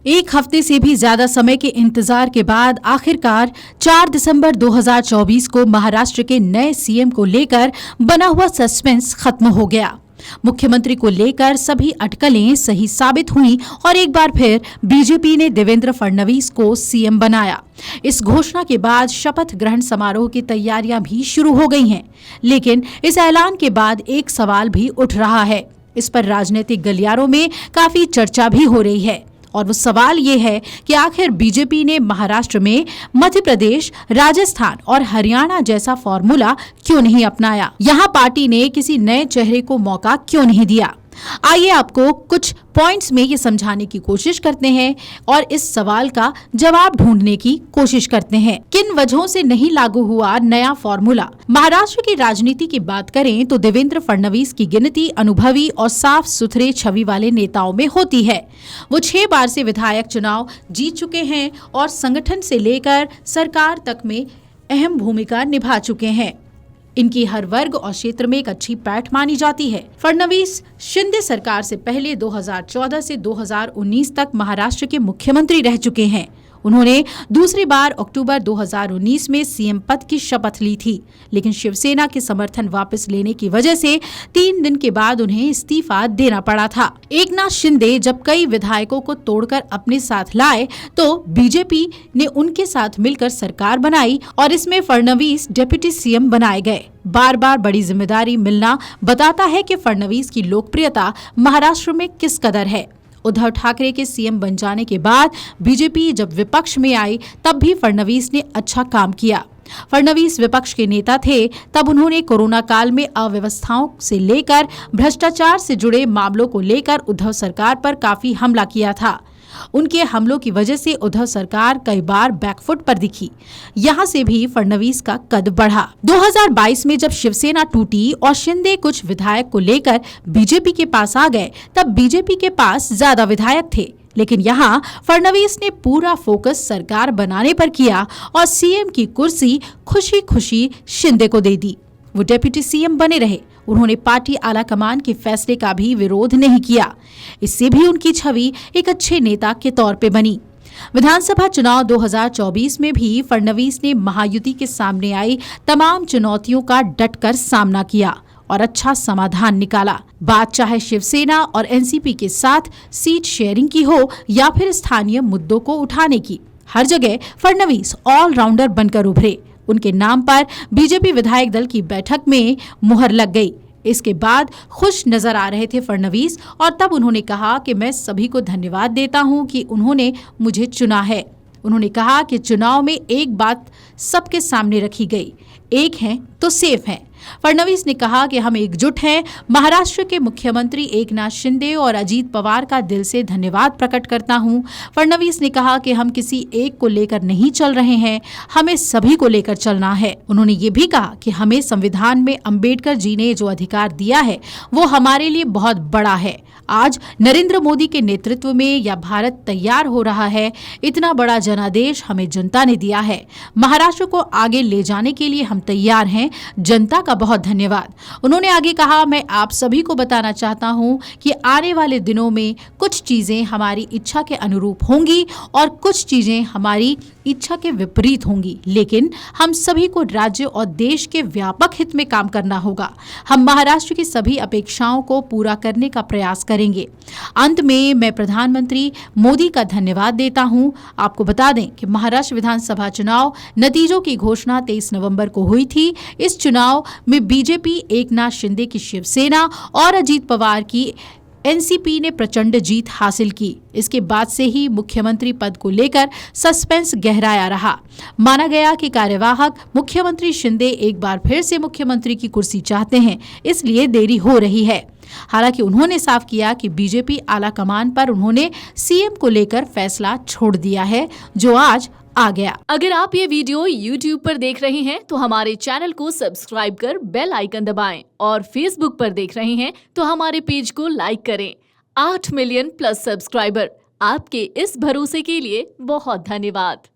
एक हफ्ते से भी ज्यादा समय के इंतजार के बाद आखिरकार 4 दिसंबर 2024 को महाराष्ट्र के नए सीएम को लेकर बना हुआ सस्पेंस खत्म हो गया। मुख्यमंत्री को लेकर सभी अटकलें सही साबित हुई और एक बार फिर बीजेपी ने देवेंद्र फडणवीस को सीएम बनाया। इस घोषणा के बाद शपथ ग्रहण समारोह की तैयारियां भी शुरू हो गई हैं, लेकिन इस ऐलान के बाद एक सवाल भी उठ रहा है। इस पर राजनीतिक गलियारों में काफी चर्चा भी हो रही है और वो सवाल ये है कि आखिर बीजेपी ने महाराष्ट्र में मध्य प्रदेश, राजस्थान और हरियाणा जैसा फॉर्मूला क्यों नहीं अपनाया? यहाँ पार्टी ने किसी नए चेहरे को मौका क्यों नहीं दिया? आइए आपको कुछ पॉइंट्स में ये समझाने की कोशिश करते हैं और इस सवाल का जवाब ढूंढने की कोशिश करते हैं। किन वजहों से नहीं लागू हुआ नया फॉर्मूला? महाराष्ट्र की राजनीति की बात करें तो देवेंद्र फडणवीस की गिनती अनुभवी और साफ सुथरे छवि वाले नेताओं में होती है। वो 6 बार से विधायक चुनाव जीत चुके हैं और संगठन से लेकर सरकार तक में अहम भूमिका निभा चुके हैं। इनकी हर वर्ग और क्षेत्र में एक अच्छी पैठ मानी जाती है। फडणवीस शिंदे सरकार से पहले 2014 से 2019 तक महाराष्ट्र के मुख्यमंत्री रह चुके हैं। उन्होंने दूसरी बार अक्टूबर 2019 में सीएम पद की शपथ ली थी, लेकिन शिवसेना के समर्थन वापस लेने की वजह से 3 दिन के बाद उन्हें इस्तीफा देना पड़ा था। एकनाथ शिंदे जब कई विधायकों को तोड़कर अपने साथ लाए तो बीजेपी ने उनके साथ मिलकर सरकार बनाई और इसमें फडणवीस डिप्टी सीएम बनाए गए। बार बार बड़ी जिम्मेदारी मिलना बताता है कि फडणवीस की लोकप्रियता महाराष्ट्र में किस कदर है। उद्धव ठाकरे के सीएम बन जाने के बाद बीजेपी जब विपक्ष में आई तब भी फडणवीस ने अच्छा काम किया। फडणवीस विपक्ष के नेता थे, तब उन्होंने कोरोना काल में अव्यवस्थाओं से लेकर भ्रष्टाचार से जुड़े मामलों को लेकर उद्धव सरकार पर काफी हमला किया था। उनके हमलों की वजह से उद्धव सरकार कई बार बैकफुट पर दिखी। यहाँ से भी फडणवीस का कद बढ़ा। 2022 में जब शिवसेना टूटी और शिंदे कुछ विधायक को लेकर बीजेपी के पास आ गए, तब बीजेपी के पास ज्यादा विधायक थे, लेकिन यहाँ फडणवीस ने पूरा फोकस सरकार बनाने पर किया और सीएम की कुर्सी खुशी खुशी शिंदे को दे दी। वो डिप्टी सीएम बने रहे। उन्होंने पार्टी आला कमान के फैसले का भी विरोध नहीं किया। इससे भी उनकी छवि एक अच्छे नेता के तौर पे बनी। विधानसभा चुनाव 2024 में भी फडणवीस ने महायुति के सामने आई तमाम चुनौतियों का डटकर सामना किया और अच्छा समाधान निकाला। बात चाहे शिवसेना और एनसीपी के साथ सीट शेयरिंग की हो या फिर स्थानीय मुद्दों को उठाने की, हर जगह फडणवीस ऑलराउंडर बनकर उभरे। उनके नाम पर बीजेपी विधायक दल की बैठक में मुहर लग गई। इसके बाद खुश नजर आ रहे थे फडणवीस और तब उन्होंने कहा कि मैं सभी को धन्यवाद देता हूं कि उन्होंने मुझे चुना है। उन्होंने कहा कि चुनाव में एक बात सबके सामने रखी गई, एक हैं तो सेफ हैं। फडणवीस ने कहा कि हम एकजुट हैं। महाराष्ट्र के मुख्यमंत्री एकनाथ शिंदे और अजीत पवार का दिल से धन्यवाद प्रकट करता हूं। फडणवीस ने कहा कि हम किसी एक को लेकर नहीं चल रहे हैं, हमें सभी को लेकर चलना है। उन्होंने ये भी कहा कि हमें संविधान में अंबेडकर जी ने जो अधिकार दिया है वो हमारे लिए बहुत बड़ा है। आज नरेंद्र मोदी के नेतृत्व में यह भारत तैयार हो रहा है। इतना बड़ा जनादेश हमें जनता ने दिया है। महाराष्ट्र को आगे ले जाने के लिए हम तैयार हैं। जनता का बहुत धन्यवाद। उन्होंने आगे कहा, मैं आप सभी को बताना चाहता हूं कि आने वाले दिनों में कुछ चीजें हमारी इच्छा के अनुरूप होंगी और कुछ चीजें हमारी इच्छा के विपरीत होंगी, लेकिन हम सभी को राज्य और देश के व्यापक हित में काम करना होगा। हम महाराष्ट्र की सभी अपेक्षाओं को पूरा करने का प्रयास करेंगे। अंत में मैं प्रधानमंत्री मोदी का धन्यवाद देता हूं। आपको बता दें कि महाराष्ट्र विधानसभा चुनाव नतीजों की घोषणा 23 नवंबर को हुई थी। इस चुनाव में बीजेपी, एकनाथ शिंदे की शिवसेना और अजीत पवार की एनसीपी ने प्रचंड जीत हासिल की। इसके बाद से ही मुख्यमंत्री पद को लेकर सस्पेंस गहराया रहा। माना गया कि कार्यवाहक मुख्यमंत्री शिंदे एक बार फिर से मुख्यमंत्री की कुर्सी चाहते हैं, इसलिए देरी हो रही है। हालांकि उन्होंने साफ किया कि बीजेपी आला कमान पर उन्होंने सीएम को लेकर फैसला छोड़ दिया है, जो आज आ गया। अगर आप ये वीडियो YouTube पर देख रहे हैं तो हमारे चैनल को सब्सक्राइब कर बेल आइकन दबाएं और Facebook पर देख रहे हैं तो हमारे पेज को लाइक करें। 8 मिलियन प्लस सब्सक्राइबर, आपके इस भरोसे के लिए बहुत धन्यवाद।